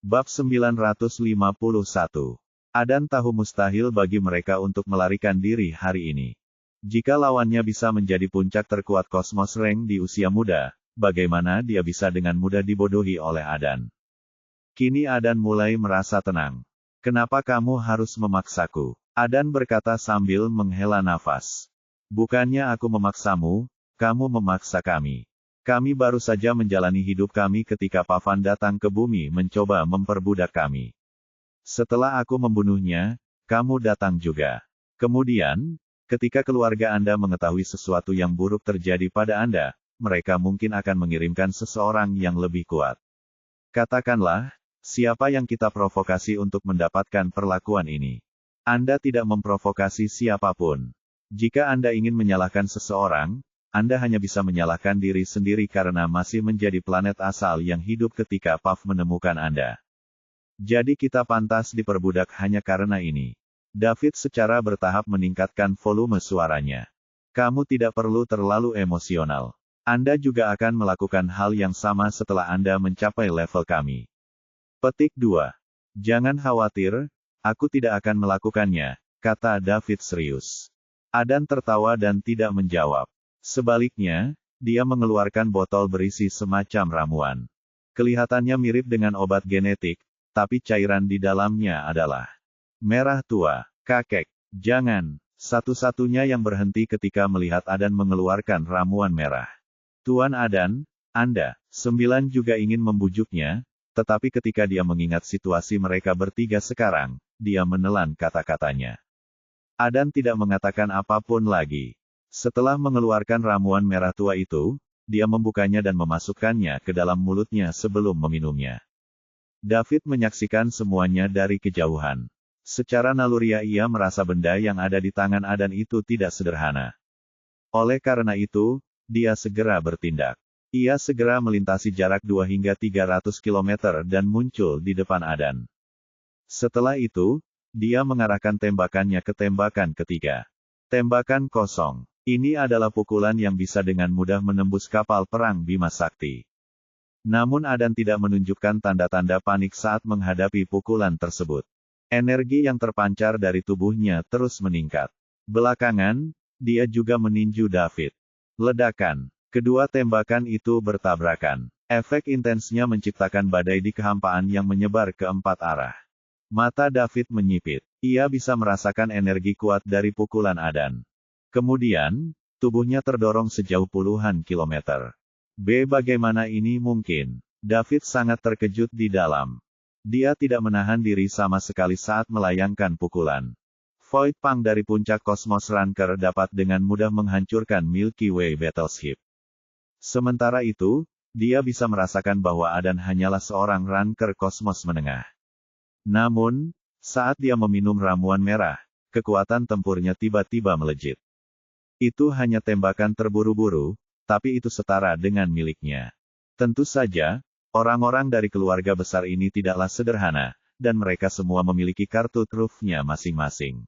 Bab 951. Adan tahu mustahil bagi mereka untuk melarikan diri hari ini. Jika lawannya bisa menjadi puncak terkuat kosmos Reng di usia muda, bagaimana dia bisa dengan mudah dibodohi oleh Adan? Kini Adan mulai merasa tenang. Kenapa kamu harus memaksaku? Adan berkata sambil menghela nafas. Bukannya aku memaksamu, kamu memaksa kami. Kami baru saja menjalani hidup kami ketika Pavan datang ke bumi mencoba memperbudak kami. Setelah aku membunuhnya, kamu datang juga. Kemudian, ketika keluarga Anda mengetahui sesuatu yang buruk terjadi pada Anda, mereka mungkin akan mengirimkan seseorang yang lebih kuat. Katakanlah, siapa yang kita provokasi untuk mendapatkan perlakuan ini? Anda tidak memprovokasi siapapun. Jika Anda ingin menyalahkan seseorang, Anda hanya bisa menyalahkan diri sendiri karena masih menjadi planet asal yang hidup ketika Pav menemukan Anda. Jadi kita pantas diperbudak hanya karena ini. David secara bertahap meningkatkan volume suaranya. Kamu tidak perlu terlalu emosional. Anda juga akan melakukan hal yang sama setelah Anda mencapai level kami. Petik 2. Jangan khawatir, aku tidak akan melakukannya, kata David serius. Adan tertawa dan tidak menjawab. Sebaliknya, dia mengeluarkan botol berisi semacam ramuan. Kelihatannya mirip dengan obat genetik, tapi cairan di dalamnya adalah merah tua. Kakek, jangan. Satu-satunya yang berhenti ketika melihat Adan mengeluarkan ramuan merah. Tuan Adan, Anda, 9 juga ingin membujuknya, tetapi ketika dia mengingat situasi mereka bertiga sekarang, dia menelan kata-katanya. Adan tidak mengatakan apapun lagi. Setelah mengeluarkan ramuan merah tua itu, dia membukanya dan memasukkannya ke dalam mulutnya sebelum meminumnya. David menyaksikan semuanya dari kejauhan. Secara naluriah ia merasa benda yang ada di tangan Adan itu tidak sederhana. Oleh karena itu, dia segera bertindak. Ia segera melintasi jarak 2 hingga 300 km dan muncul di depan Adan. Setelah itu, dia mengarahkan tembakannya ke tembakan ketiga. Tembakan kosong. Ini adalah pukulan yang bisa dengan mudah menembus kapal perang Bima Sakti. Namun Adan tidak menunjukkan tanda-tanda panik saat menghadapi pukulan tersebut. Energi yang terpancar dari tubuhnya terus meningkat. Belakangan, dia juga meninju David. Ledakan. Kedua tembakan itu bertabrakan. Efek intensnya menciptakan badai di kehampaan yang menyebar ke 4 arah. Mata David menyipit. Ia bisa merasakan energi kuat dari pukulan Adan. Kemudian, tubuhnya terdorong sejauh puluhan kilometer. Bagaimana ini mungkin? David sangat terkejut di dalam. Dia tidak menahan diri sama sekali saat melayangkan pukulan. Void Pang dari puncak kosmos Ranker dapat dengan mudah menghancurkan Milky Way Battleship. Sementara itu, dia bisa merasakan bahwa Adan hanyalah seorang Ranker kosmos menengah. Namun, saat dia meminum ramuan merah, kekuatan tempurnya tiba-tiba melejit. Itu hanya tembakan terburu-buru, tapi itu setara dengan miliknya. Tentu saja, orang-orang dari keluarga besar ini tidaklah sederhana, dan mereka semua memiliki kartu trufnya masing-masing.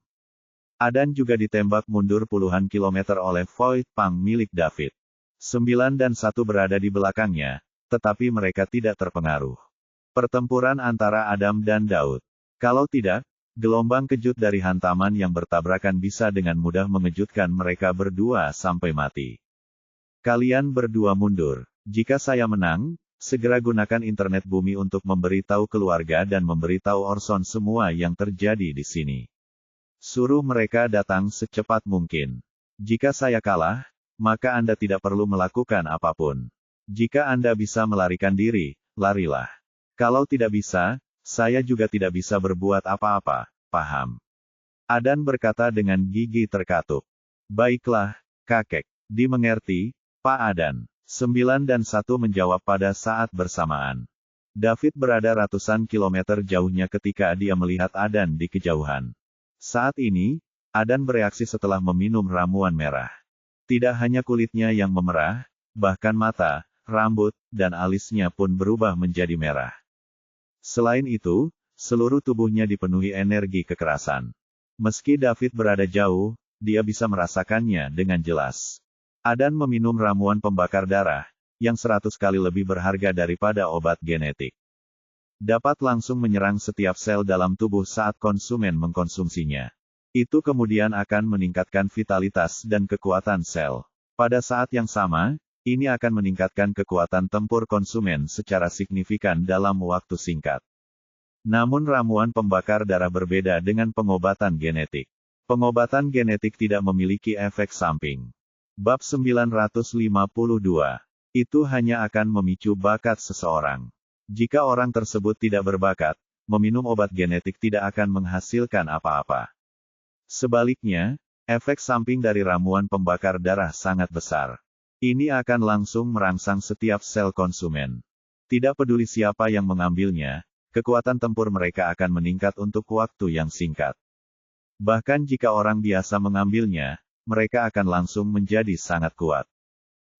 Adan juga ditembak mundur puluhan kilometer oleh Void Pang milik David. 9 dan 1 berada di belakangnya, tetapi mereka tidak terpengaruh. Pertempuran antara Adam dan Daud. Kalau tidak, gelombang kejut dari hantaman yang bertabrakan bisa dengan mudah mengejutkan mereka berdua sampai mati. Kalian berdua mundur. Jika saya menang, segera gunakan internet bumi untuk memberitahu keluarga dan memberitahu Orson semua yang terjadi di sini. Suruh mereka datang secepat mungkin. Jika saya kalah, maka Anda tidak perlu melakukan apapun. Jika Anda bisa melarikan diri, larilah. Kalau tidak bisa, saya juga tidak bisa berbuat apa-apa, paham? Adan berkata dengan gigi terkatup. Baiklah, kakek. Dimengerti, Pak Adan. 9 dan 1 menjawab pada saat bersamaan. David berada ratusan kilometer jauhnya ketika dia melihat Adan di kejauhan. Saat ini, Adan bereaksi setelah meminum ramuan merah. Tidak hanya kulitnya yang memerah, bahkan mata, rambut, dan alisnya pun berubah menjadi merah. Selain itu, seluruh tubuhnya dipenuhi energi kekerasan. Meski David berada jauh, dia bisa merasakannya dengan jelas. Adan meminum ramuan pembakar darah, yang 100 kali lebih berharga daripada obat genetik. dapat langsung menyerang setiap sel dalam tubuh saat konsumen mengkonsumsinya. Itu kemudian akan meningkatkan vitalitas dan kekuatan sel. Pada saat yang sama, ini akan meningkatkan kekuatan tempur konsumen secara signifikan dalam waktu singkat. Namun ramuan pembakar darah berbeda dengan pengobatan genetik. Pengobatan genetik tidak memiliki efek samping. Bab 952. Itu hanya akan memicu bakat seseorang. Jika orang tersebut tidak berbakat, meminum obat genetik tidak akan menghasilkan apa-apa. Sebaliknya, efek samping dari ramuan pembakar darah sangat besar. Ini akan langsung merangsang setiap sel konsumen. Tidak peduli siapa yang mengambilnya, kekuatan tempur mereka akan meningkat untuk waktu yang singkat. Bahkan jika orang biasa mengambilnya, mereka akan langsung menjadi sangat kuat.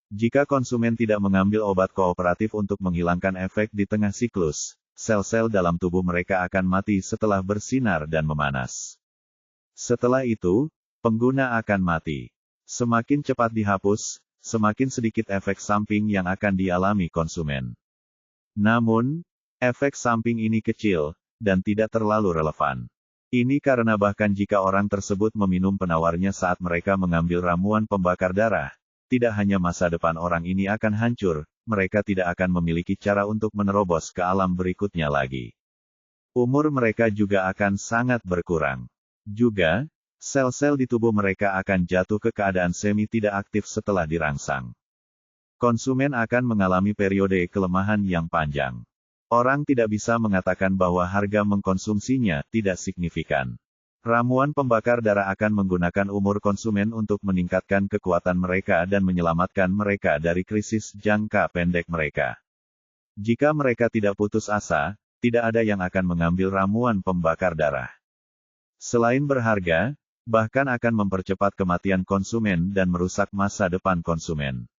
Jika konsumen tidak mengambil obat kooperatif untuk menghilangkan efek di tengah siklus, sel-sel dalam tubuh mereka akan mati setelah bersinar dan memanas. Setelah itu, pengguna akan mati. Semakin cepat dihapus, semakin sedikit efek samping yang akan dialami konsumen. Namun, efek samping ini kecil, dan tidak terlalu relevan. Ini karena bahkan jika orang tersebut meminum penawarnya saat mereka mengambil ramuan pembakar darah, tidak hanya masa depan orang ini akan hancur, mereka tidak akan memiliki cara untuk menerobos ke alam berikutnya lagi. Umur mereka juga akan sangat berkurang. Juga, sel-sel di tubuh mereka akan jatuh ke keadaan semi tidak aktif setelah dirangsang. Konsumen akan mengalami periode kelemahan yang panjang. Orang tidak bisa mengatakan bahwa harga mengkonsumsinya tidak signifikan. Ramuan pembakar darah akan menggunakan umur konsumen untuk meningkatkan kekuatan mereka dan menyelamatkan mereka dari krisis jangka pendek mereka. Jika mereka tidak putus asa, tidak ada yang akan mengambil ramuan pembakar darah. Selain berharga, bahkan akan mempercepat kematian konsumen dan merusak masa depan konsumen.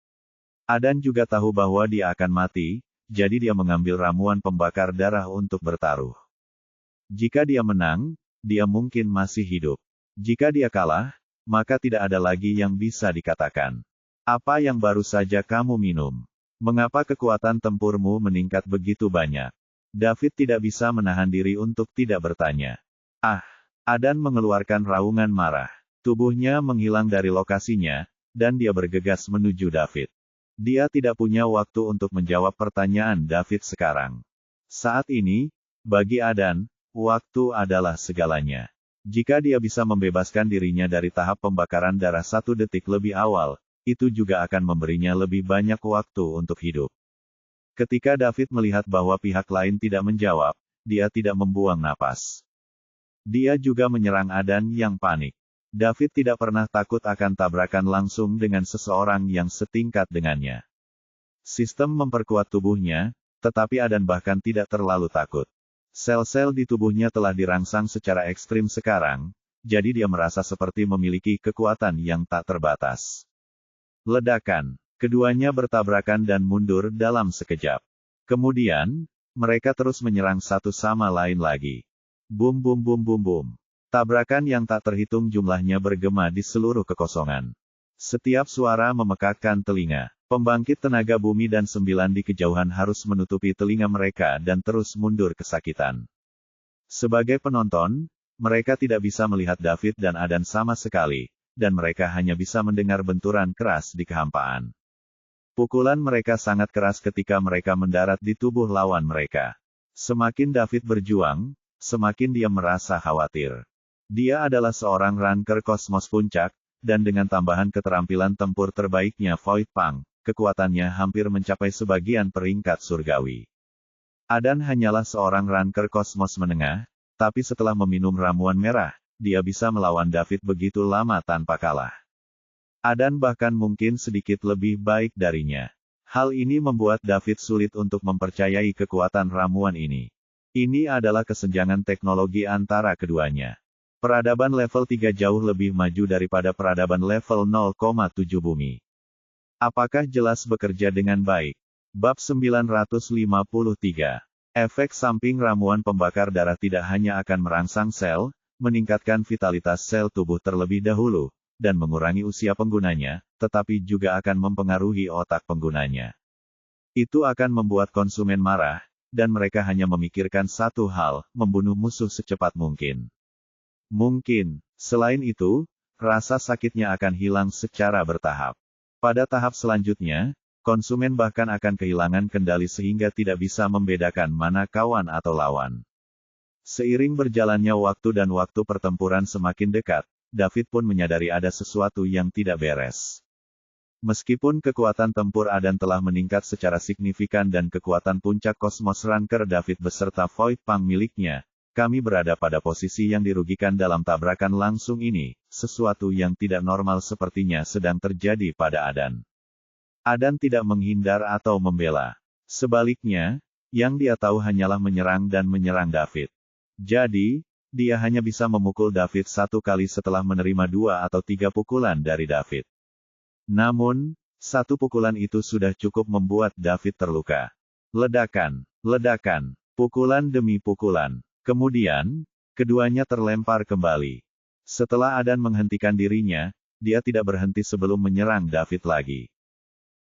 Adan juga tahu bahwa dia akan mati, jadi dia mengambil ramuan pembakar darah untuk bertaruh. Jika dia menang, dia mungkin masih hidup. Jika dia kalah, maka tidak ada lagi yang bisa dikatakan. Apa yang baru saja kamu minum? Mengapa kekuatan tempurmu meningkat begitu banyak? David tidak bisa menahan diri untuk tidak bertanya. Adan mengeluarkan raungan marah. Tubuhnya menghilang dari lokasinya, dan dia bergegas menuju David. Dia tidak punya waktu untuk menjawab pertanyaan David sekarang. Saat ini, bagi Adan, waktu adalah segalanya. Jika dia bisa membebaskan dirinya dari tahap pembakaran darah 1 detik lebih awal, itu juga akan memberinya lebih banyak waktu untuk hidup. Ketika David melihat bahwa pihak lain tidak menjawab, dia tidak membuang napas. Dia juga menyerang Adan yang panik. David tidak pernah takut akan tabrakan langsung dengan seseorang yang setingkat dengannya. Sistem memperkuat tubuhnya, tetapi Adan bahkan tidak terlalu takut. Sel-sel di tubuhnya telah dirangsang secara ekstrim sekarang, jadi dia merasa seperti memiliki kekuatan yang tak terbatas. Ledakan. Keduanya bertabrakan dan mundur dalam sekejap. Kemudian, mereka terus menyerang satu sama lain lagi. Bum bum bum bum bum. Tabrakan yang tak terhitung jumlahnya bergema di seluruh kekosongan. Setiap suara memekakkan telinga. Pembangkit tenaga bumi dan 9 di kejauhan harus menutupi telinga mereka dan terus mundur kesakitan. Sebagai penonton, mereka tidak bisa melihat David dan Adan sama sekali, dan mereka hanya bisa mendengar benturan keras di kehampaan. Pukulan mereka sangat keras ketika mereka mendarat di tubuh lawan mereka. Semakin David berjuang, semakin dia merasa khawatir. Dia adalah seorang ranker kosmos puncak, dan dengan tambahan keterampilan tempur terbaiknya Void Punk, kekuatannya hampir mencapai sebagian peringkat surgawi. Adan hanyalah seorang ranker kosmos menengah, tapi setelah meminum ramuan merah, dia bisa melawan David begitu lama tanpa kalah. Adan bahkan mungkin sedikit lebih baik darinya. Hal ini membuat David sulit untuk mempercayai kekuatan ramuan ini. Ini adalah kesenjangan teknologi antara keduanya. Peradaban level 3 jauh lebih maju daripada peradaban level 0,7 bumi. Apakah jelas bekerja dengan baik? Bab 953. Efek samping ramuan pembakar darah tidak hanya akan merangsang sel, meningkatkan vitalitas sel tubuh terlebih dahulu, dan mengurangi usia penggunanya, tetapi juga akan mempengaruhi otak penggunanya. Itu akan membuat konsumen marah, dan mereka hanya memikirkan satu hal, membunuh musuh secepat mungkin. Mungkin, selain itu, rasa sakitnya akan hilang secara bertahap. Pada tahap selanjutnya, konsumen bahkan akan kehilangan kendali sehingga tidak bisa membedakan mana kawan atau lawan. Seiring berjalannya waktu dan waktu pertempuran semakin dekat, David pun menyadari ada sesuatu yang tidak beres. Meskipun kekuatan tempur Adan telah meningkat secara signifikan dan kekuatan puncak Cosmos Ranker David beserta Void Pang miliknya, kami berada pada posisi yang dirugikan dalam tabrakan langsung ini, sesuatu yang tidak normal sepertinya sedang terjadi pada Adan. Adan tidak menghindar atau membela. Sebaliknya, yang dia tahu hanyalah menyerang dan menyerang David. Jadi, dia hanya bisa memukul David satu kali setelah menerima 2 atau 3 pukulan dari David. Namun, satu pukulan itu sudah cukup membuat David terluka. Ledakan, ledakan, pukulan demi pukulan. Kemudian, keduanya terlempar kembali. Setelah Adan menghentikan dirinya, dia tidak berhenti sebelum menyerang David lagi.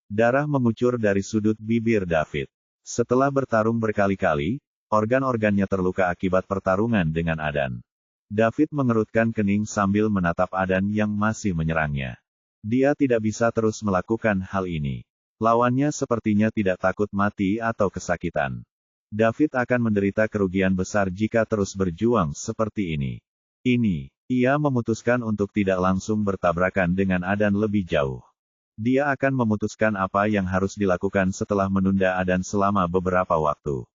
Darah mengucur dari sudut bibir David. Setelah bertarung berkali-kali, organ-organnya terluka akibat pertarungan dengan Adan. David mengerutkan kening sambil menatap Adan yang masih menyerangnya. Dia tidak bisa terus melakukan hal ini. Lawannya sepertinya tidak takut mati atau kesakitan. David akan menderita kerugian besar jika terus berjuang seperti ini. Ia memutuskan untuk tidak langsung bertabrakan dengan Adan lebih jauh. Dia akan memutuskan apa yang harus dilakukan setelah menunda Adan selama beberapa waktu.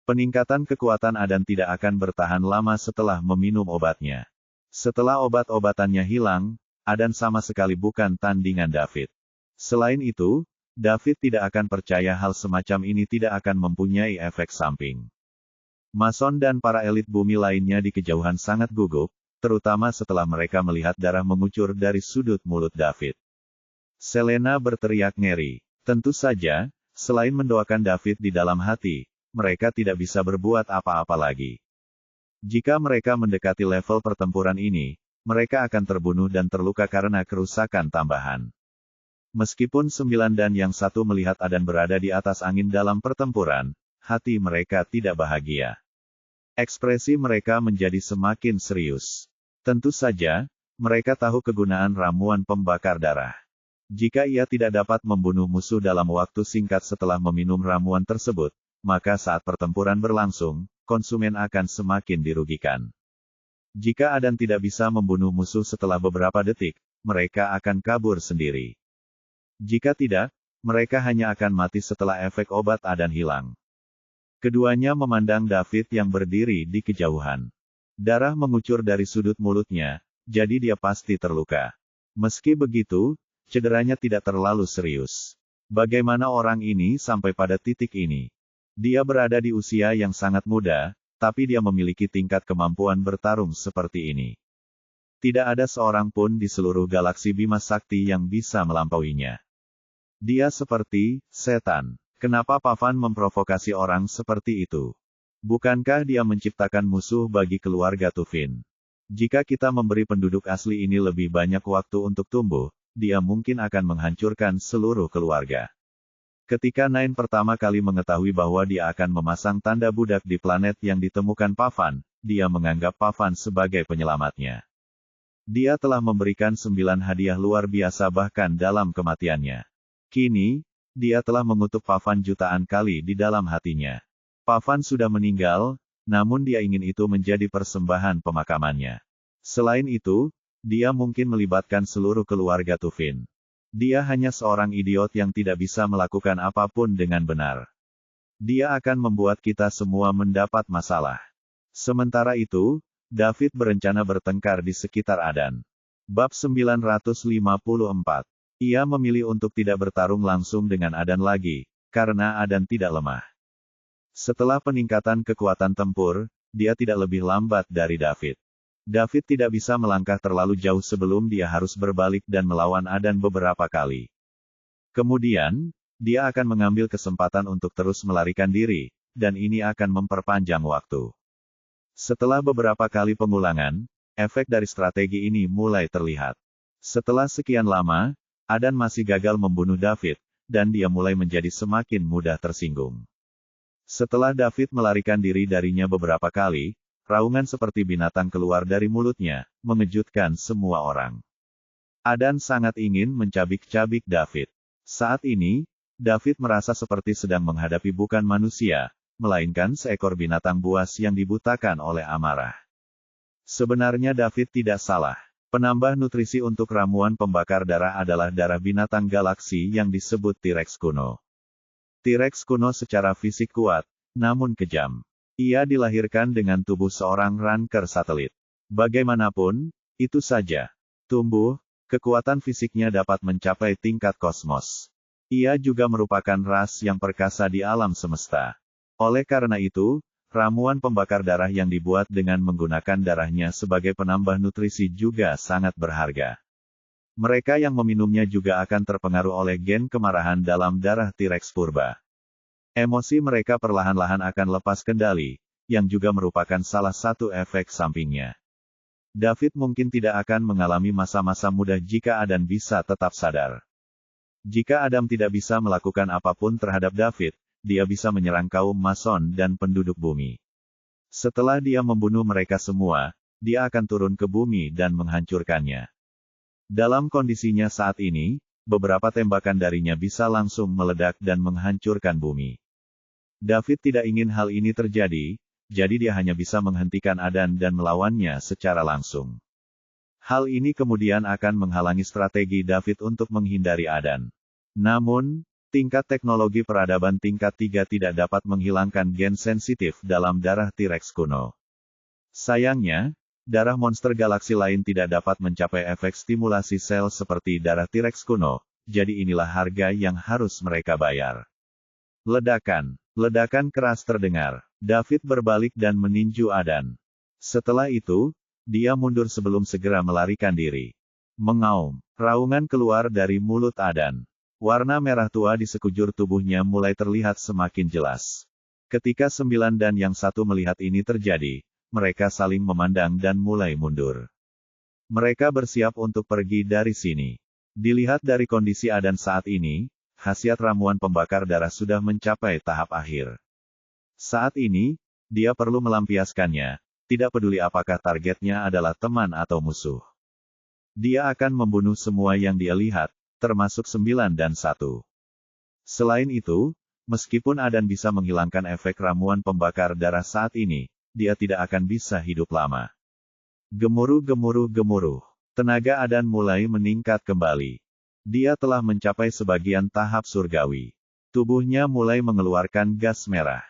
Peningkatan kekuatan Adan tidak akan bertahan lama setelah meminum obatnya. Setelah obat-obatannya hilang, Adan sama sekali bukan tandingan David. Selain itu, David tidak akan percaya hal semacam ini tidak akan mempunyai efek samping. Mason dan para elit bumi lainnya di kejauhan sangat gugup, terutama setelah mereka melihat darah mengucur dari sudut mulut David. Selena berteriak ngeri. Tentu saja, selain mendoakan David di dalam hati, mereka tidak bisa berbuat apa-apa lagi. Jika mereka mendekati level pertempuran ini, mereka akan terbunuh dan terluka karena kerusakan tambahan. Meskipun 9 dan yang satu melihat Adan berada di atas angin dalam pertempuran, hati mereka tidak bahagia. Ekspresi mereka menjadi semakin serius. Tentu saja, mereka tahu kegunaan ramuan pembakar darah. Jika ia tidak dapat membunuh musuh dalam waktu singkat setelah meminum ramuan tersebut, maka saat pertempuran berlangsung, konsumen akan semakin dirugikan. Jika Adan tidak bisa membunuh musuh setelah beberapa detik, mereka akan kabur sendiri. Jika tidak, mereka hanya akan mati setelah efek obat Adan hilang. Keduanya memandang David yang berdiri di kejauhan. Darah mengucur dari sudut mulutnya, jadi dia pasti terluka. Meski begitu, cederanya tidak terlalu serius. Bagaimana orang ini sampai pada titik ini? Dia berada di usia yang sangat muda, tapi dia memiliki tingkat kemampuan bertarung seperti ini. Tidak ada seorang pun di seluruh galaksi Bima Sakti yang bisa melampauinya. Dia seperti setan. Kenapa Pavan memprovokasi orang seperti itu? Bukankah dia menciptakan musuh bagi keluarga Tufin? Jika kita memberi penduduk asli ini lebih banyak waktu untuk tumbuh, dia mungkin akan menghancurkan seluruh keluarga. Ketika Nine pertama kali mengetahui bahwa dia akan memasang tanda budak di planet yang ditemukan Pavan, dia menganggap Pavan sebagai penyelamatnya. Dia telah memberikan 9 hadiah luar biasa bahkan dalam kematiannya. Kini, dia telah mengutuk Pavan jutaan kali di dalam hatinya. Pavan sudah meninggal, namun dia ingin itu menjadi persembahan pemakamannya. Selain itu, dia mungkin melibatkan seluruh keluarga Tufin. Dia hanya seorang idiot yang tidak bisa melakukan apapun dengan benar. Dia akan membuat kita semua mendapat masalah. Sementara itu, David berencana bertengkar di sekitar Adan. Bab 954. Ia memilih untuk tidak bertarung langsung dengan Adan lagi, karena Adan tidak lemah. Setelah peningkatan kekuatan tempur, dia tidak lebih lambat dari David. David tidak bisa melangkah terlalu jauh sebelum dia harus berbalik dan melawan Adan beberapa kali. Kemudian, dia akan mengambil kesempatan untuk terus melarikan diri, dan ini akan memperpanjang waktu. Setelah beberapa kali pengulangan, efek dari strategi ini mulai terlihat. Setelah sekian lama, Adan masih gagal membunuh David, dan dia mulai menjadi semakin mudah tersinggung. Setelah David melarikan diri darinya beberapa kali, raungan seperti binatang keluar dari mulutnya, mengejutkan semua orang. Adan sangat ingin mencabik-cabik David. Saat ini, David merasa seperti sedang menghadapi bukan manusia, melainkan seekor binatang buas yang dibutakan oleh amarah. Sebenarnya David tidak salah. Penambah nutrisi untuk ramuan pembakar darah adalah darah binatang galaksi yang disebut T-Rex kuno. T-Rex kuno secara fisik kuat, namun kejam. Ia dilahirkan dengan tubuh seorang ranker satelit. Bagaimanapun, itu saja. Tumbuh, kekuatan fisiknya dapat mencapai tingkat kosmos. Ia juga merupakan ras yang perkasa di alam semesta. Oleh karena itu, ramuan pembakar darah yang dibuat dengan menggunakan darahnya sebagai penambah nutrisi juga sangat berharga. Mereka yang meminumnya juga akan terpengaruh oleh gen kemarahan dalam darah T-Rex purba. Emosi mereka perlahan-lahan akan lepas kendali, yang juga merupakan salah satu efek sampingnya. David mungkin tidak akan mengalami masa-masa mudah jika Adam bisa tetap sadar. Jika Adam tidak bisa melakukan apapun terhadap David, dia bisa menyerang kaum Mason dan penduduk bumi. Setelah dia membunuh mereka semua, dia akan turun ke bumi dan menghancurkannya. Dalam kondisinya saat ini, beberapa tembakan darinya bisa langsung meledak dan menghancurkan bumi. David tidak ingin hal ini terjadi, jadi dia hanya bisa menghentikan Adan dan melawannya secara langsung. Hal ini kemudian akan menghalangi strategi David untuk menghindari Adan. Namun, tingkat teknologi peradaban tingkat 3 tidak dapat menghilangkan gen sensitif dalam darah T-Rex kuno. Sayangnya, darah monster galaksi lain tidak dapat mencapai efek stimulasi sel seperti darah T-Rex kuno, jadi inilah harga yang harus mereka bayar. Ledakan. Ledakan keras terdengar. David berbalik dan meninju Adan. Setelah itu, dia mundur sebelum segera melarikan diri. Mengaum. Raungan keluar dari mulut Adan. Warna merah tua di sekujur tubuhnya mulai terlihat semakin jelas. Ketika 9 dan yang satu melihat ini terjadi, mereka saling memandang dan mulai mundur. Mereka bersiap untuk pergi dari sini. Dilihat dari kondisi Adan saat ini, khasiat ramuan pembakar darah sudah mencapai tahap akhir. Saat ini, dia perlu melampiaskannya, tidak peduli apakah targetnya adalah teman atau musuh. Dia akan membunuh semua yang dia lihat, termasuk 9 dan 1. Selain itu, meskipun Adan bisa menghilangkan efek ramuan pembakar darah saat ini, dia tidak akan bisa hidup lama. Gemuruh. Tenaga Adan mulai meningkat kembali. Dia telah mencapai sebagian tahap surgawi. Tubuhnya mulai mengeluarkan gas merah.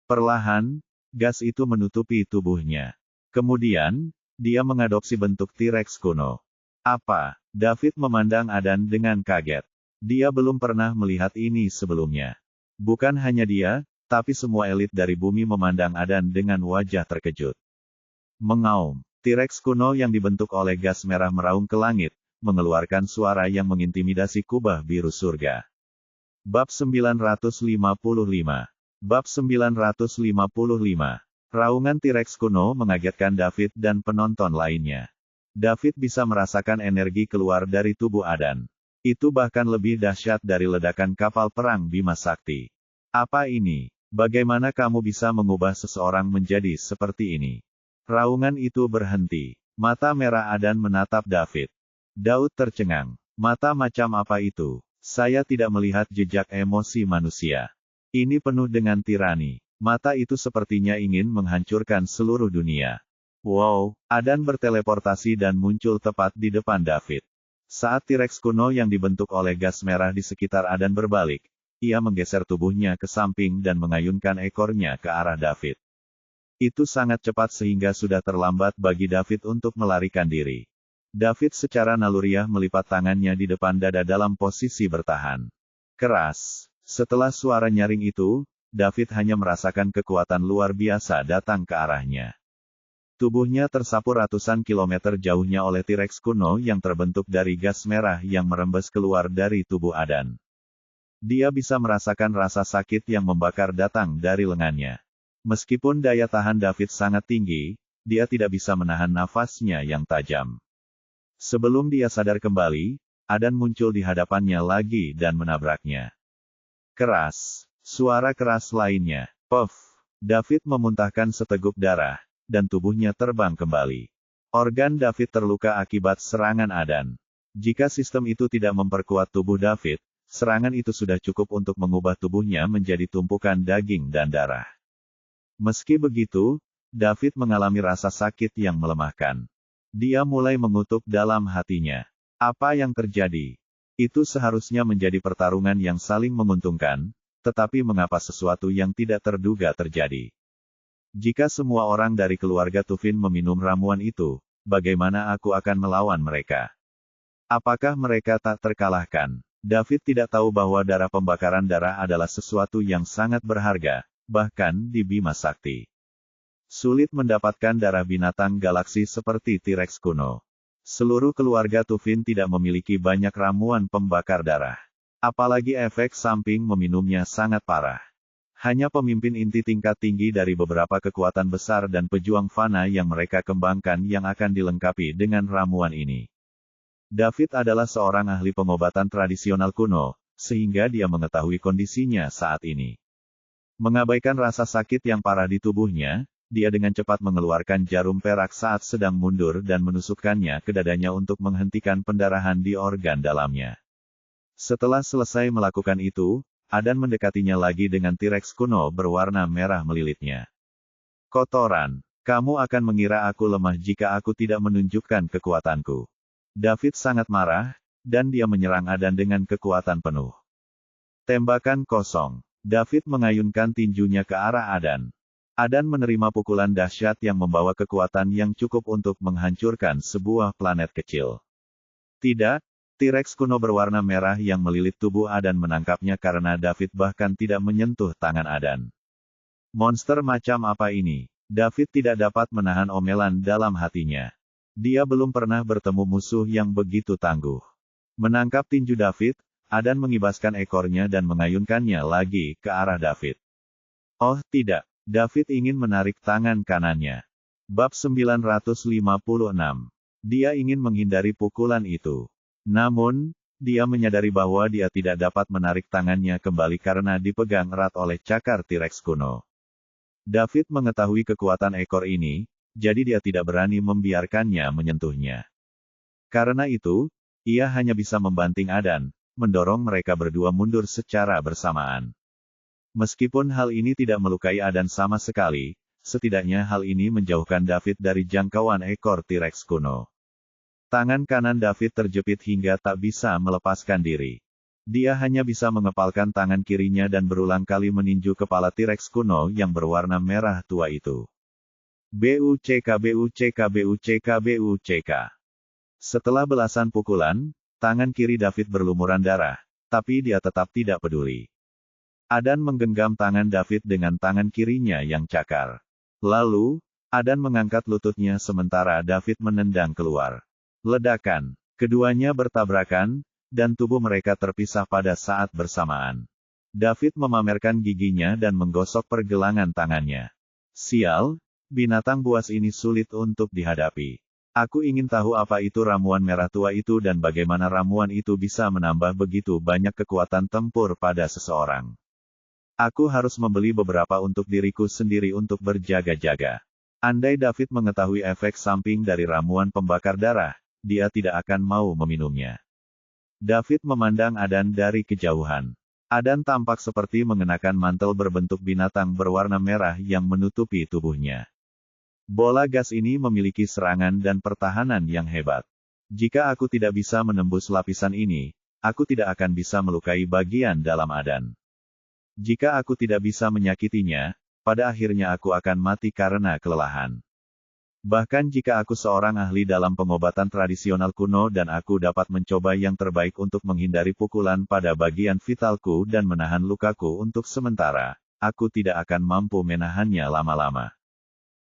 Perlahan, gas itu menutupi tubuhnya. Kemudian, dia mengadopsi bentuk T-Rex kuno. Apa? David memandang Adan dengan kaget. Dia belum pernah melihat ini sebelumnya. Bukan hanya dia, tapi semua elit dari bumi memandang Adan dengan wajah terkejut. Mengaum. T-Rex kuno yang dibentuk oleh gas merah meraung ke langit, mengeluarkan suara yang mengintimidasi kubah biru surga. Bab 955. Bab 955. Raungan T-Rex kuno mengagetkan David dan penonton lainnya. David bisa merasakan energi keluar dari tubuh Adan. Itu bahkan lebih dahsyat dari ledakan kapal perang Bima Sakti. Apa ini? Bagaimana kamu bisa mengubah seseorang menjadi seperti ini? Raungan itu berhenti. Mata merah Adan menatap David. Daud tercengang. Mata macam apa itu? Saya tidak melihat jejak emosi manusia. Ini penuh dengan tirani. Mata itu sepertinya ingin menghancurkan seluruh dunia. Wow, Adan berteleportasi dan muncul tepat di depan David. Saat T-Rex kuno yang dibentuk oleh gas merah di sekitar Adan berbalik, ia menggeser tubuhnya ke samping dan mengayunkan ekornya ke arah David. Itu sangat cepat sehingga sudah terlambat bagi David untuk melarikan diri. David secara naluriah melipat tangannya di depan dada dalam posisi bertahan. Keras. Setelah suara nyaring itu, David hanya merasakan kekuatan luar biasa datang ke arahnya. Tubuhnya tersapu ratusan kilometer jauhnya oleh T-Rex kuno yang terbentuk dari gas merah yang merembes keluar dari tubuh Adan. Dia bisa merasakan rasa sakit yang membakar datang dari lengannya. Meskipun daya tahan David sangat tinggi, dia tidak bisa menahan nafasnya yang tajam. Sebelum dia sadar kembali, Adan muncul di hadapannya lagi dan menabraknya. Keras. Suara keras lainnya. Puff! David memuntahkan seteguk darah, dan tubuhnya terbang kembali. Organ David terluka akibat serangan Adan. Jika sistem itu tidak memperkuat tubuh David, serangan itu sudah cukup untuk mengubah tubuhnya menjadi tumpukan daging dan darah. Meski begitu, David mengalami rasa sakit yang melemahkan. Dia mulai mengutuk dalam hatinya. Apa yang terjadi? Itu seharusnya menjadi pertarungan yang saling menguntungkan, tetapi mengapa sesuatu yang tidak terduga terjadi? Jika semua orang dari keluarga Tufin meminum ramuan itu, bagaimana aku akan melawan mereka? Apakah mereka tak terkalahkan? David tidak tahu bahwa darah pembakaran darah adalah sesuatu yang sangat berharga, bahkan di Bima Sakti. Sulit mendapatkan darah binatang galaksi seperti T-Rex kuno. Seluruh keluarga Tufin tidak memiliki banyak ramuan pembakar darah. Apalagi efek samping meminumnya sangat parah. Hanya pemimpin inti tingkat tinggi dari beberapa kekuatan besar dan pejuang fana yang mereka kembangkan yang akan dilengkapi dengan ramuan ini. David adalah seorang ahli pengobatan tradisional kuno, sehingga dia mengetahui kondisinya saat ini. Mengabaikan rasa sakit yang parah di tubuhnya, dia dengan cepat mengeluarkan jarum perak saat sedang mundur dan menusukkannya ke dadanya untuk menghentikan pendarahan di organ dalamnya. Setelah selesai melakukan itu, Adan mendekatinya lagi dengan T-Rex kuno berwarna merah melilitnya. Kotoran, kamu akan mengira aku lemah jika aku tidak menunjukkan kekuatanku. David sangat marah, dan dia menyerang Adan dengan kekuatan penuh. Tembakan kosong. David mengayunkan tinjunya ke arah Adan. Adan menerima pukulan dahsyat yang membawa kekuatan yang cukup untuk menghancurkan sebuah planet kecil. Tidak, T-Rex kuno berwarna merah yang melilit tubuh Adan menangkapnya karena David bahkan tidak menyentuh tangan Adan. Monster macam apa ini? David tidak dapat menahan omelan dalam hatinya. Dia belum pernah bertemu musuh yang begitu tangguh. Menangkap tinju David, Adan mengibaskan ekornya dan mengayunkannya lagi ke arah David. Oh tidak, David ingin menarik tangan kanannya. Bab 956. Dia ingin menghindari pukulan itu. Namun, dia menyadari bahwa dia tidak dapat menarik tangannya kembali karena dipegang erat oleh cakar T-Rex kuno. David mengetahui kekuatan ekor ini, jadi dia tidak berani membiarkannya menyentuhnya. Karena itu, ia hanya bisa membanting Adan, mendorong mereka berdua mundur secara bersamaan. Meskipun hal ini tidak melukai Adan sama sekali, setidaknya hal ini menjauhkan David dari jangkauan ekor T-Rex kuno. Tangan kanan David terjepit hingga tak bisa melepaskan diri. Dia hanya bisa mengepalkan tangan kirinya dan berulang kali meninju kepala T-Rex kuno yang berwarna merah tua itu. BUCK BUCK BUCK BUCK. Setelah belasan pukulan, tangan kiri David berlumuran darah, tapi dia tetap tidak peduli. Adan menggenggam tangan David dengan tangan kirinya yang cakar. Lalu, Adan mengangkat lututnya sementara David menendang keluar. Ledakan. Keduanya bertabrakan, dan tubuh mereka terpisah pada saat bersamaan. David memamerkan giginya dan menggosok pergelangan tangannya. Sial, binatang buas ini sulit untuk dihadapi. Aku ingin tahu apa itu ramuan merah tua itu dan bagaimana ramuan itu bisa menambah begitu banyak kekuatan tempur pada seseorang. Aku harus membeli beberapa untuk diriku sendiri untuk berjaga-jaga. Andai David mengetahui efek samping dari ramuan pembakar darah, dia tidak akan mau meminumnya. David memandang Adan dari kejauhan. Adan tampak seperti mengenakan mantel berbentuk binatang berwarna merah yang menutupi tubuhnya. Bola gas ini memiliki serangan dan pertahanan yang hebat. Jika aku tidak bisa menembus lapisan ini, aku tidak akan bisa melukai bagian dalam Adan. Jika aku tidak bisa menyakitinya, pada akhirnya aku akan mati karena kelelahan. Bahkan jika aku seorang ahli dalam pengobatan tradisional kuno dan aku dapat mencoba yang terbaik untuk menghindari pukulan pada bagian vitalku dan menahan lukaku untuk sementara, aku tidak akan mampu menahannya lama-lama.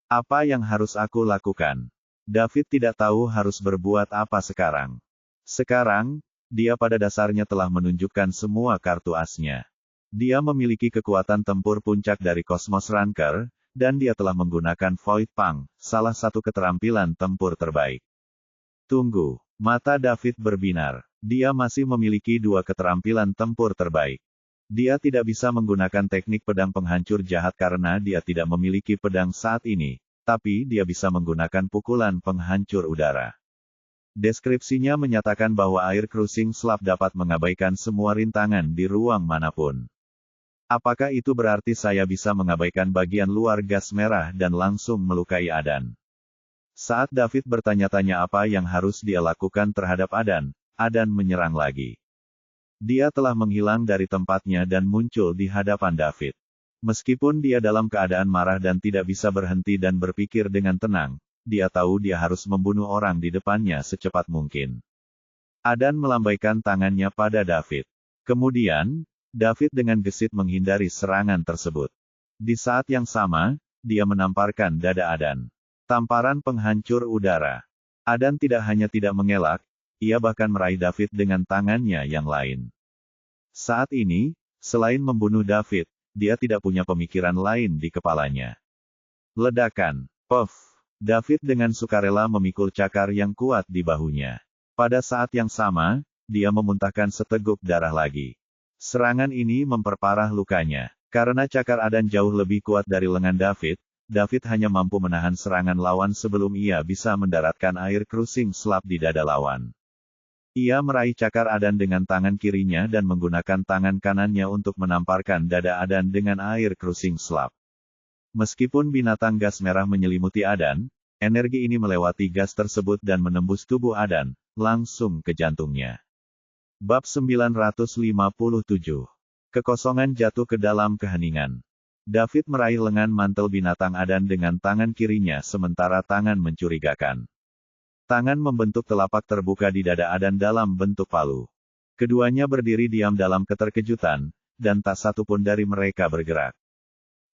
Apa yang harus aku lakukan? David tidak tahu harus berbuat apa sekarang. Sekarang, dia pada dasarnya telah menunjukkan semua kartu asnya. Dia memiliki kekuatan tempur puncak dari Cosmos Ranker, dan dia telah menggunakan Void Pang, salah satu keterampilan tempur terbaik. Tunggu, mata David berbinar. Dia masih memiliki dua keterampilan tempur terbaik. Dia tidak bisa menggunakan teknik pedang penghancur jahat karena dia tidak memiliki pedang saat ini, tapi dia bisa menggunakan pukulan penghancur udara. Deskripsinya menyatakan bahwa air cruising slab dapat mengabaikan semua rintangan di ruang manapun. Apakah itu berarti saya bisa mengabaikan bagian luar gas merah dan langsung melukai Adan? Saat David bertanya-tanya apa yang harus dia lakukan terhadap Adan, Adan menyerang lagi. Dia telah menghilang dari tempatnya dan muncul di hadapan David. Meskipun dia dalam keadaan marah dan tidak bisa berhenti dan berpikir dengan tenang, dia tahu dia harus membunuh orang di depannya secepat mungkin. Adan melambaikan tangannya pada David. Kemudian, David dengan gesit menghindari serangan tersebut. Di saat yang sama, dia menamparkan dada Adan. Tamparan penghancur udara. Adan tidak hanya tidak mengelak, ia bahkan meraih David dengan tangannya yang lain. Saat ini, selain membunuh David, dia tidak punya pemikiran lain di kepalanya. Ledakan. Puff. David dengan sukarela memikul cakar yang kuat di bahunya. Pada saat yang sama, dia memuntahkan seteguk darah lagi. Serangan ini memperparah lukanya. Karena cakar Adan jauh lebih kuat dari lengan David, David hanya mampu menahan serangan lawan sebelum ia bisa mendaratkan air cruising slab di dada lawan. Ia meraih cakar Adan dengan tangan kirinya dan menggunakan tangan kanannya untuk menamparkan dada Adan dengan air cruising slab. Meskipun binatang gas merah menyelimuti Adan, energi ini melewati gas tersebut dan menembus tubuh Adan, langsung ke jantungnya. Bab 957. Kekosongan jatuh ke dalam keheningan. David meraih lengan mantel binatang Adan dengan tangan kirinya sementara tangan mencurigakan. Tangan membentuk telapak terbuka di dada Adan dalam bentuk palu. Keduanya berdiri diam dalam keterkejutan, dan tak satu pun dari mereka bergerak.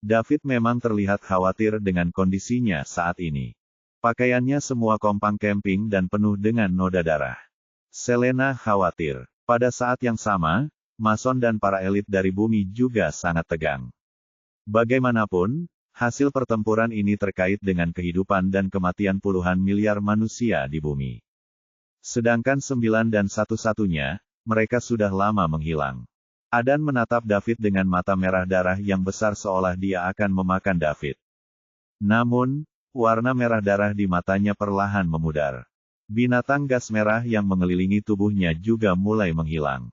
David memang terlihat khawatir dengan kondisinya saat ini. Pakaiannya semua kompang camping dan penuh dengan noda darah. Selena khawatir. Pada saat yang sama, Mason dan para elit dari bumi juga sangat tegang. Bagaimanapun, hasil pertempuran ini terkait dengan kehidupan dan kematian puluhan miliar manusia di bumi. Sedangkan 9 dan satu-satunya, mereka sudah lama menghilang. Adan menatap David dengan mata merah darah yang besar seolah dia akan memakan David. Namun, warna merah darah di matanya perlahan memudar. Binatang gas merah yang mengelilingi tubuhnya juga mulai menghilang.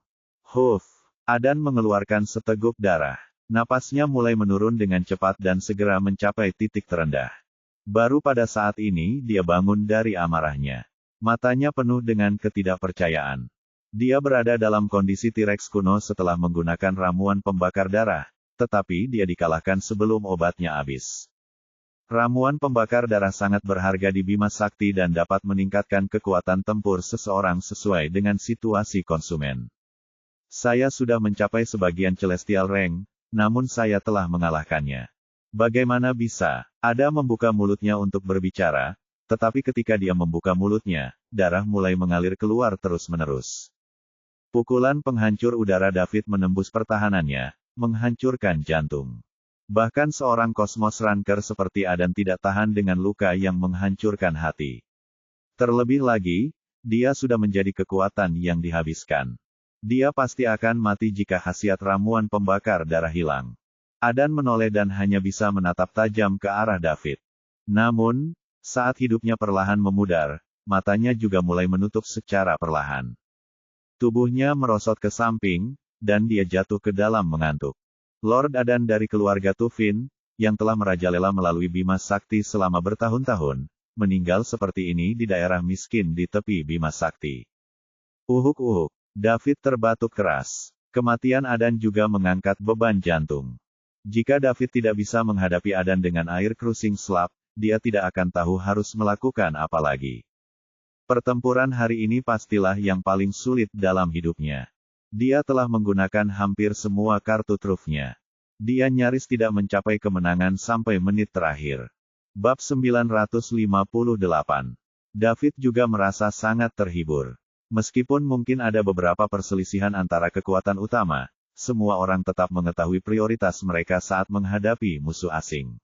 Huff! Adan mengeluarkan seteguk darah. Napasnya mulai menurun dengan cepat dan segera mencapai titik terendah. Baru pada saat ini dia bangun dari amarahnya. Matanya penuh dengan ketidakpercayaan. Dia berada dalam kondisi T-Rex kuno setelah menggunakan ramuan pembakar darah, tetapi dia dikalahkan sebelum obatnya habis. Ramuan pembakar darah sangat berharga di Bima Sakti dan dapat meningkatkan kekuatan tempur seseorang sesuai dengan situasi konsumen. Saya sudah mencapai sebagian Celestial Rank, namun saya telah mengalahkannya. Bagaimana bisa? Ada membuka mulutnya untuk berbicara, tetapi ketika dia membuka mulutnya, darah mulai mengalir keluar terus-menerus. Pukulan penghancur udara David menembus pertahanannya, menghancurkan jantung. Bahkan seorang Cosmos Ranker seperti Adan tidak tahan dengan luka yang menghancurkan hati. Terlebih lagi, dia sudah menjadi kekuatan yang dihabiskan. Dia pasti akan mati jika khasiat ramuan pembakar darah hilang. Adan menoleh dan hanya bisa menatap tajam ke arah David. Namun, saat hidupnya perlahan memudar, matanya juga mulai menutup secara perlahan. Tubuhnya merosot ke samping, dan dia jatuh ke dalam mengantuk. Lord Adan dari keluarga Tufin, yang telah merajalela melalui Bima Sakti selama bertahun-tahun, meninggal seperti ini di daerah miskin di tepi Bima Sakti. Uhuk-uhuk. David terbatuk keras. Kematian Adan juga mengangkat beban jantung. Jika David tidak bisa menghadapi Adan dengan air cruising slab, dia tidak akan tahu harus melakukan apa lagi. Pertempuran hari ini pastilah yang paling sulit dalam hidupnya. Dia telah menggunakan hampir semua kartu trufnya. Dia nyaris tidak mencapai kemenangan sampai menit terakhir. Bab 958. David juga merasa sangat terhibur. Meskipun mungkin ada beberapa perselisihan antara kekuatan utama, semua orang tetap mengetahui prioritas mereka saat menghadapi musuh asing.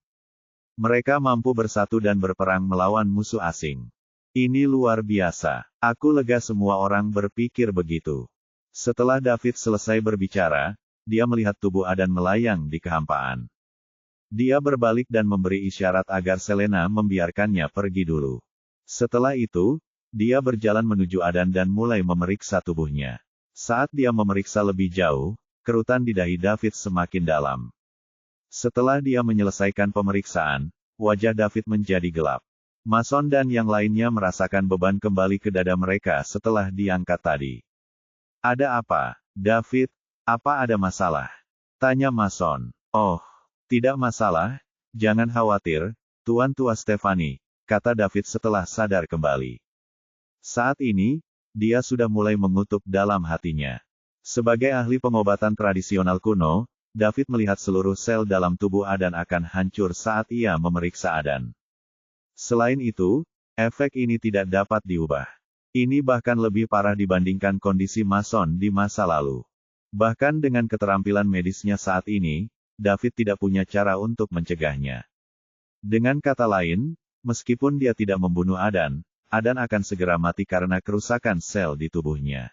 Mereka mampu bersatu dan berperang melawan musuh asing. Ini luar biasa. Aku lega semua orang berpikir begitu. Setelah David selesai berbicara, dia melihat tubuh Adan melayang di kehampaan. Dia berbalik dan memberi isyarat agar Selena membiarkannya pergi dulu. Setelah itu, dia berjalan menuju Adan dan mulai memeriksa tubuhnya. Saat dia memeriksa lebih jauh, kerutan di dahi David semakin dalam. Setelah dia menyelesaikan pemeriksaan, wajah David menjadi gelap. Mason dan yang lainnya merasakan beban kembali ke dada mereka setelah diangkat tadi. Ada apa, David? Apa ada masalah? Tanya Mason. Oh, tidak masalah, jangan khawatir, Tuan Tua Stefani, kata David setelah sadar kembali. Saat ini, dia sudah mulai mengutuk dalam hatinya. Sebagai ahli pengobatan tradisional kuno, David melihat seluruh sel dalam tubuh Adan akan hancur saat ia memeriksa Adan. Selain itu, efek ini tidak dapat diubah. Ini bahkan lebih parah dibandingkan kondisi Mason di masa lalu. Bahkan dengan keterampilan medisnya saat ini, David tidak punya cara untuk mencegahnya. Dengan kata lain, meskipun dia tidak membunuh Adan, Adan akan segera mati karena kerusakan sel di tubuhnya.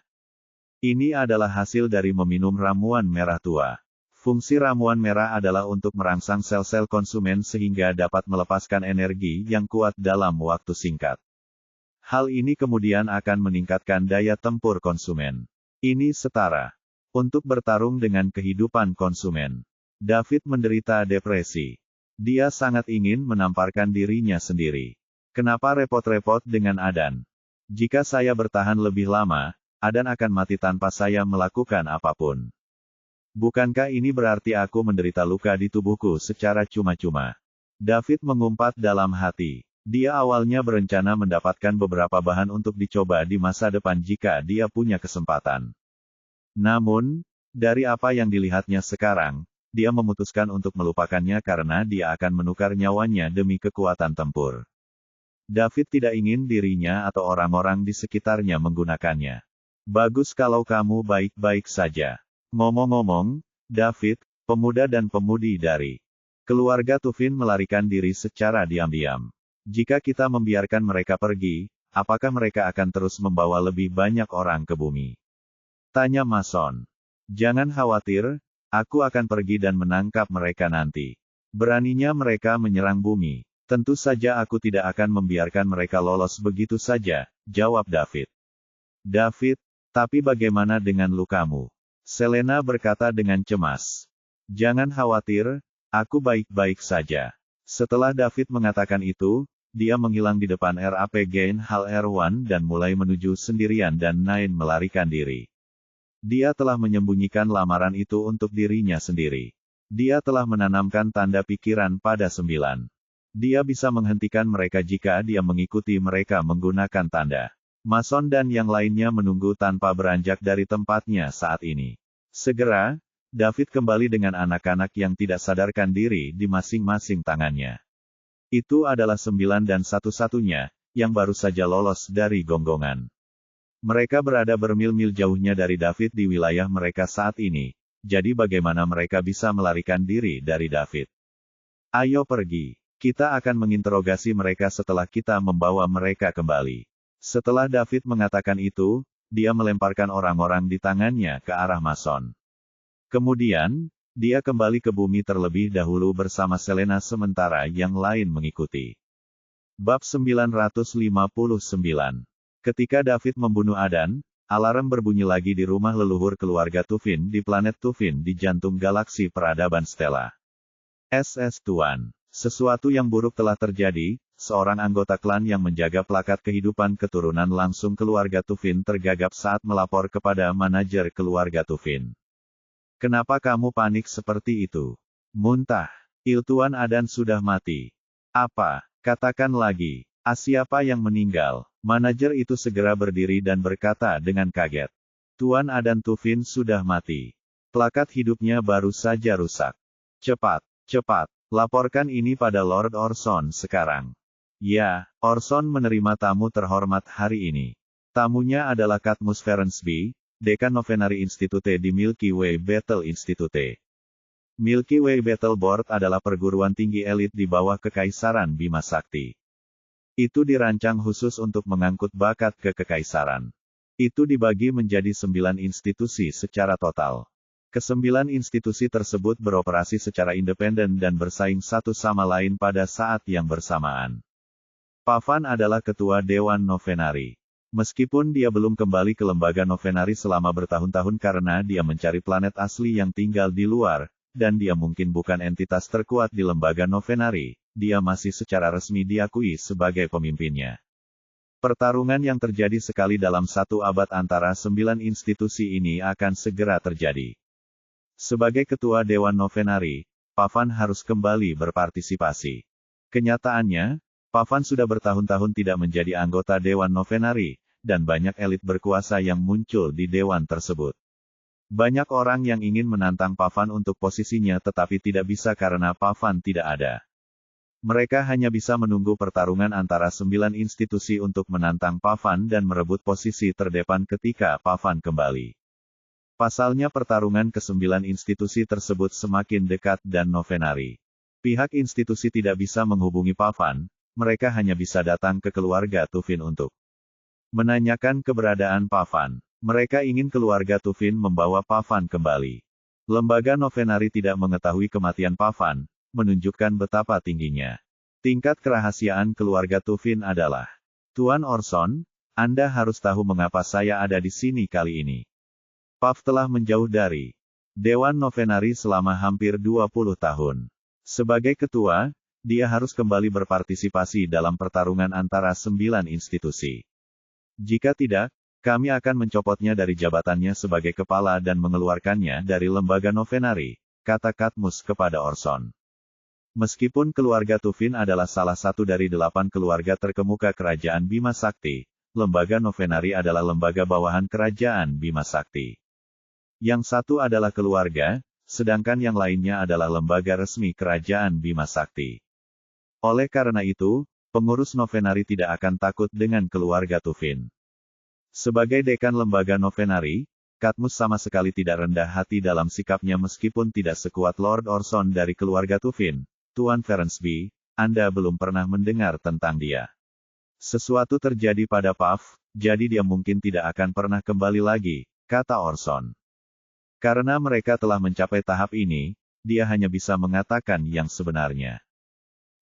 Ini adalah hasil dari meminum ramuan merah tua. Fungsi ramuan merah adalah untuk merangsang sel-sel konsumen sehingga dapat melepaskan energi yang kuat dalam waktu singkat. Hal ini kemudian akan meningkatkan daya tempur konsumen. Ini setara untuk bertarung dengan kehidupan konsumen. David menderita depresi. Dia sangat ingin menamparkan dirinya sendiri. Kenapa repot-repot dengan Adan? Jika saya bertahan lebih lama, Adan akan mati tanpa saya melakukan apapun. Bukankah ini berarti aku menderita luka di tubuhku secara cuma-cuma? David mengumpat dalam hati. Dia awalnya berencana mendapatkan beberapa bahan untuk dicoba di masa depan jika dia punya kesempatan. Namun, dari apa yang dilihatnya sekarang, dia memutuskan untuk melupakannya karena dia akan menukar nyawanya demi kekuatan tempur. David tidak ingin dirinya atau orang-orang di sekitarnya menggunakannya. Bagus kalau kamu baik-baik saja. Ngomong-ngomong, David, pemuda dan pemudi dari keluarga Tufin melarikan diri secara diam-diam. Jika kita membiarkan mereka pergi, apakah mereka akan terus membawa lebih banyak orang ke bumi? Tanya Mason. Jangan khawatir, aku akan pergi dan menangkap mereka nanti. Beraninya mereka menyerang bumi. Tentu saja aku tidak akan membiarkan mereka lolos begitu saja, jawab David. David, tapi bagaimana dengan lukamu? Selena berkata dengan cemas. Jangan khawatir, aku baik-baik saja. Setelah David mengatakan itu, dia menghilang di depan RPG Hal R1 dan mulai menuju sendirian dan Nain melarikan diri. Dia telah menyembunyikan lamaran itu untuk dirinya sendiri. Dia telah menanamkan tanda pikiran pada 9. Dia bisa menghentikan mereka jika dia mengikuti mereka menggunakan tanda. Mason dan yang lainnya menunggu tanpa beranjak dari tempatnya saat ini. Segera, David kembali dengan anak-anak yang tidak sadarkan diri di masing-masing tangannya. Itu adalah 9 dan satu-satunya, yang baru saja lolos dari gonggongan. Mereka berada bermil-mil jauhnya dari David di wilayah mereka saat ini, jadi bagaimana mereka bisa melarikan diri dari David? Ayo pergi, kita akan menginterogasi mereka setelah kita membawa mereka kembali. Setelah David mengatakan itu, dia melemparkan orang-orang di tangannya ke arah Mason. Kemudian, dia kembali ke bumi terlebih dahulu bersama Selena sementara yang lain mengikuti. Bab 959. Ketika David membunuh Adan, alarm berbunyi lagi di rumah leluhur keluarga Tufin di planet Tufin di jantung galaksi peradaban Stella. SS Tuan, sesuatu yang buruk telah terjadi. Seorang anggota klan yang menjaga plakat kehidupan keturunan langsung keluarga Tufin tergagap saat melapor kepada manajer keluarga Tufin. Kenapa kamu panik seperti itu? Muntah. Iltuan Adan sudah mati. Apa? Katakan lagi. Siapa yang meninggal? Manajer itu segera berdiri dan berkata dengan kaget. Tuan Adan Tufin sudah mati. Plakat hidupnya baru saja rusak. Cepat, cepat, laporkan ini pada Lord Orson sekarang. Ya, Orson menerima tamu terhormat hari ini. Tamunya adalah Cadmus Ferensby, Dekan Novenary Institute di Milky Way Battle Institute. Milky Way Battle Board adalah perguruan tinggi elit di bawah Kekaisaran Bima Sakti. Itu dirancang khusus untuk mengangkut bakat ke kekaisaran. Itu dibagi menjadi 9 institusi secara total. Kesembilan institusi tersebut beroperasi secara independen dan bersaing satu sama lain pada saat yang bersamaan. Pavan adalah ketua Dewan Novenari. Meskipun dia belum kembali ke lembaga Novenari selama bertahun-tahun karena dia mencari planet asli yang tinggal di luar, dan dia mungkin bukan entitas terkuat di lembaga Novenari, dia masih secara resmi diakui sebagai pemimpinnya. Pertarungan yang terjadi sekali dalam satu abad antara 9 institusi ini akan segera terjadi. Sebagai ketua Dewan Novenari, Pavan harus kembali berpartisipasi. Kenyataannya, Pavan sudah bertahun-tahun tidak menjadi anggota Dewan Novenari, dan banyak elit berkuasa yang muncul di dewan tersebut. Banyak orang yang ingin menantang Pavan untuk posisinya tetapi tidak bisa karena Pavan tidak ada. Mereka hanya bisa menunggu pertarungan antara 9 institusi untuk menantang Pavan dan merebut posisi terdepan ketika Pavan kembali. Pasalnya pertarungan ke-9 institusi tersebut semakin dekat dan Novenari. Pihak institusi tidak bisa menghubungi Pavan, mereka hanya bisa datang ke keluarga Tufin untuk menanyakan keberadaan Pavan. Mereka ingin keluarga Tufin membawa Pavan kembali. Lembaga Novenari tidak mengetahui kematian Pavan, menunjukkan betapa tingginya tingkat kerahasiaan keluarga Tufin adalah. Tuan Orson, Anda harus tahu mengapa saya ada di sini kali ini. Pav telah menjauh dari Dewan Novenari selama hampir 20 tahun. Sebagai ketua, dia harus kembali berpartisipasi dalam pertarungan antara 9 institusi. Jika tidak, kami akan mencopotnya dari jabatannya sebagai kepala dan mengeluarkannya dari lembaga Novenari, kata Katmus kepada Orson. Meskipun keluarga Tufin adalah salah satu dari 8 keluarga terkemuka kerajaan Bima Sakti, lembaga Novenari adalah lembaga bawahan kerajaan Bima Sakti. Yang satu adalah keluarga, sedangkan yang lainnya adalah lembaga resmi kerajaan Bima Sakti. Oleh karena itu, pengurus Novenari tidak akan takut dengan keluarga Tufin. Sebagai dekan lembaga Novenari, Katmus sama sekali tidak rendah hati dalam sikapnya meskipun tidak sekuat Lord Orson dari keluarga Tufin. Tuan Ferensby, Anda belum pernah mendengar tentang dia. Sesuatu terjadi pada Pav, jadi dia mungkin tidak akan pernah kembali lagi, kata Orson. Karena mereka telah mencapai tahap ini, dia hanya bisa mengatakan yang sebenarnya.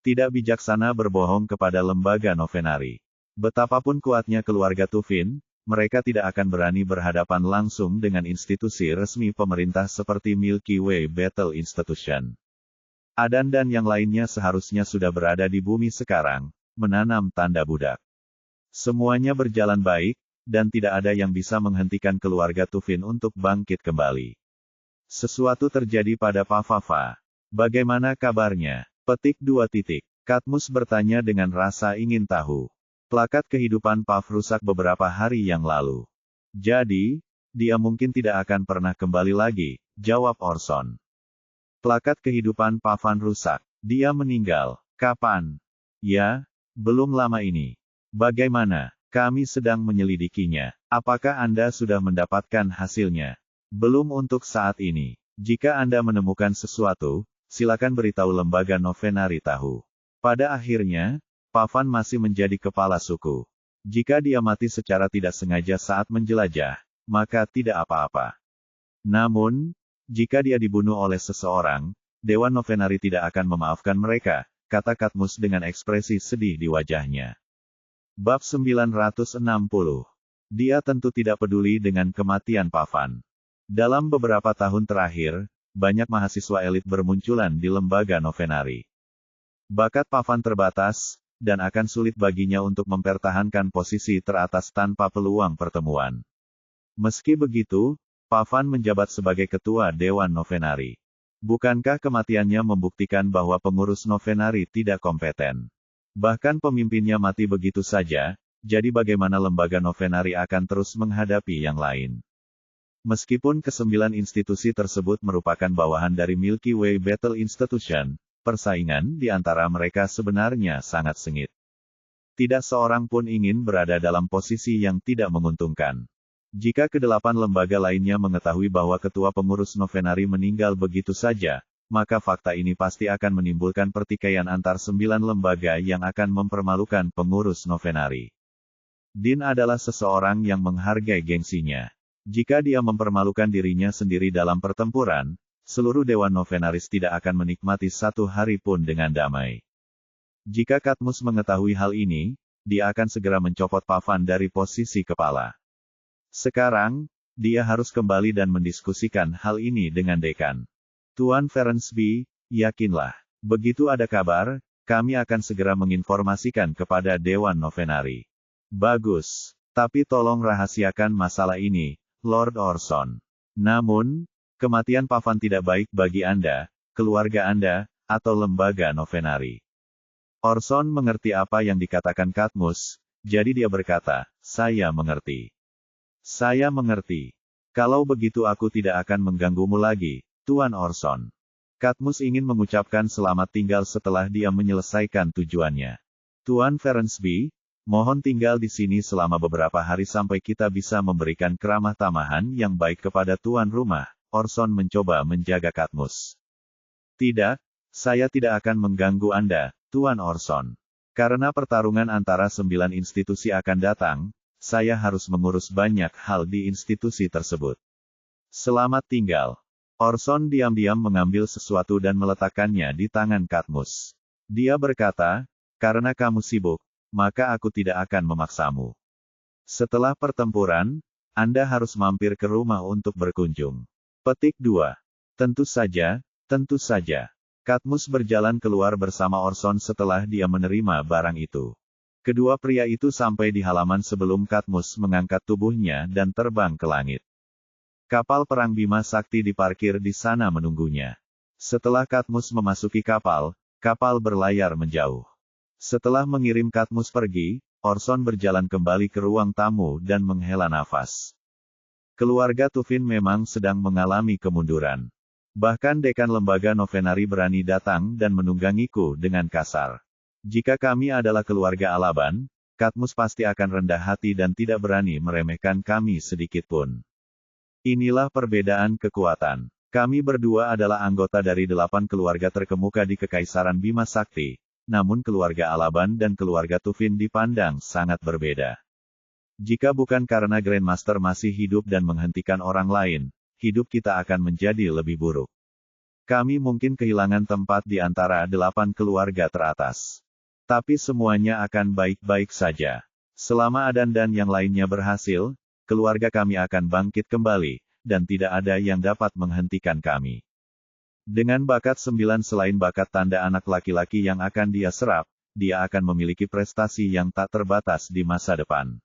Tidak bijaksana berbohong kepada lembaga Novenari. Betapapun kuatnya keluarga Tufin, mereka tidak akan berani berhadapan langsung dengan institusi resmi pemerintah seperti Milky Way Battle Institution. Adan dan yang lainnya seharusnya sudah berada di bumi sekarang, menanam tanda budak. Semuanya berjalan baik, dan tidak ada yang bisa menghentikan keluarga Tufin untuk bangkit kembali. Sesuatu terjadi pada Pavava. Bagaimana kabarnya? Petik 2. Katmus bertanya dengan rasa ingin tahu. Plakat kehidupan Pav rusak beberapa hari yang lalu. Jadi, dia mungkin tidak akan pernah kembali lagi, jawab Orson. Plakat kehidupan Pavan rusak. Dia meninggal. Kapan? Ya, belum lama ini. Bagaimana? Kami sedang menyelidikinya. Apakah Anda sudah mendapatkan hasilnya? Belum untuk saat ini. Jika Anda menemukan sesuatu, silakan beritahu lembaga Novenari tahu. Pada akhirnya, Pavan masih menjadi kepala suku. Jika dia mati secara tidak sengaja saat menjelajah, maka tidak apa-apa. Namun, jika dia dibunuh oleh seseorang, Dewan Novenari tidak akan memaafkan mereka, kata Katmus dengan ekspresi sedih di wajahnya. Bab 960. Dia tentu tidak peduli dengan kematian Pavan. Dalam beberapa tahun terakhir, banyak mahasiswa elit bermunculan di lembaga Novenari. Bakat Pavan terbatas, dan akan sulit baginya untuk mempertahankan posisi teratas tanpa peluang pertemuan. Meski begitu, Pavan menjabat sebagai ketua Dewan Novenari. Bukankah kematiannya membuktikan bahwa pengurus Novenari tidak kompeten? Bahkan pemimpinnya mati begitu saja, jadi bagaimana lembaga Novenari akan terus menghadapi yang lain? Meskipun ke-9 institusi tersebut merupakan bawahan dari Milky Way Battle Institution, persaingan di antara mereka sebenarnya sangat sengit. Tidak seorang pun ingin berada dalam posisi yang tidak menguntungkan. Jika ke-8 lembaga lainnya mengetahui bahwa ketua pengurus Novenari meninggal begitu saja, maka fakta ini pasti akan menimbulkan pertikaian antar 9 lembaga yang akan mempermalukan pengurus Novenari. Din adalah seseorang yang menghargai gengsinya. Jika dia mempermalukan dirinya sendiri dalam pertempuran, seluruh Dewan Novenaris tidak akan menikmati satu hari pun dengan damai. Jika Cadmus mengetahui hal ini, dia akan segera mencopot Pavan dari posisi kepala. Sekarang, dia harus kembali dan mendiskusikan hal ini dengan dekan. Tuan Ferensby, yakinlah, begitu ada kabar, kami akan segera menginformasikan kepada Dewan Novenari. Bagus, tapi tolong rahasiakan masalah ini, Lord Orson. Namun, kematian Pavan tidak baik bagi Anda, keluarga Anda, atau lembaga Novenari. Orson mengerti apa yang dikatakan Cadmus, jadi dia berkata, saya mengerti. Saya mengerti. Kalau begitu aku tidak akan mengganggumu lagi, Tuan Orson. Cadmus ingin mengucapkan selamat tinggal setelah dia menyelesaikan tujuannya. Tuan Ferensby, mohon tinggal di sini selama beberapa hari sampai kita bisa memberikan keramah tamahan yang baik kepada tuan rumah. Orson mencoba menjaga Cadmus. Tidak, saya tidak akan mengganggu Anda, Tuan Orson. Karena pertarungan antara 9 institusi akan datang, saya harus mengurus banyak hal di institusi tersebut. Selamat tinggal. Orson diam-diam mengambil sesuatu dan meletakkannya di tangan Cadmus. Dia berkata, karena kamu sibuk, maka aku tidak akan memaksamu. Setelah pertempuran, Anda harus mampir ke rumah untuk berkunjung. Petik 2. Tentu saja, tentu saja. Cadmus berjalan keluar bersama Orson setelah dia menerima barang itu. Kedua pria itu sampai di halaman sebelum Cadmus mengangkat tubuhnya dan terbang ke langit. Kapal perang Bima Sakti diparkir di sana menunggunya. Setelah Cadmus memasuki kapal, kapal berlayar menjauh. Setelah mengirim Cadmus pergi, Orson berjalan kembali ke ruang tamu dan menghela nafas. Keluarga Tufin memang sedang mengalami kemunduran. Bahkan dekan lembaga Novenari berani datang dan menunggangiku dengan kasar. Jika kami adalah keluarga Alaban, Cadmus pasti akan rendah hati dan tidak berani meremehkan kami sedikitpun. Inilah perbedaan kekuatan. Kami berdua adalah anggota dari 8 keluarga terkemuka di Kekaisaran Bima Sakti, namun keluarga Alaban dan keluarga Tufin dipandang sangat berbeda. Jika bukan karena Grandmaster masih hidup dan menghentikan orang lain, hidup kita akan menjadi lebih buruk. Kami mungkin kehilangan tempat di antara 8 keluarga teratas. Tapi semuanya akan baik-baik saja. Selama Adan dan yang lainnya berhasil, keluarga kami akan bangkit kembali, dan tidak ada yang dapat menghentikan kami. Dengan bakat 9 selain bakat tanda anak laki-laki yang akan dia serap, dia akan memiliki prestasi yang tak terbatas di masa depan.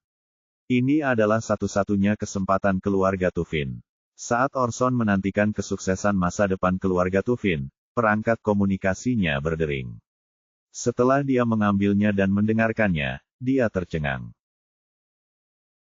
Ini adalah satu-satunya kesempatan keluarga Tufin. Saat Orson menantikan kesuksesan masa depan keluarga Tufin, perangkat komunikasinya berdering. Setelah dia mengambilnya dan mendengarkannya, dia tercengang.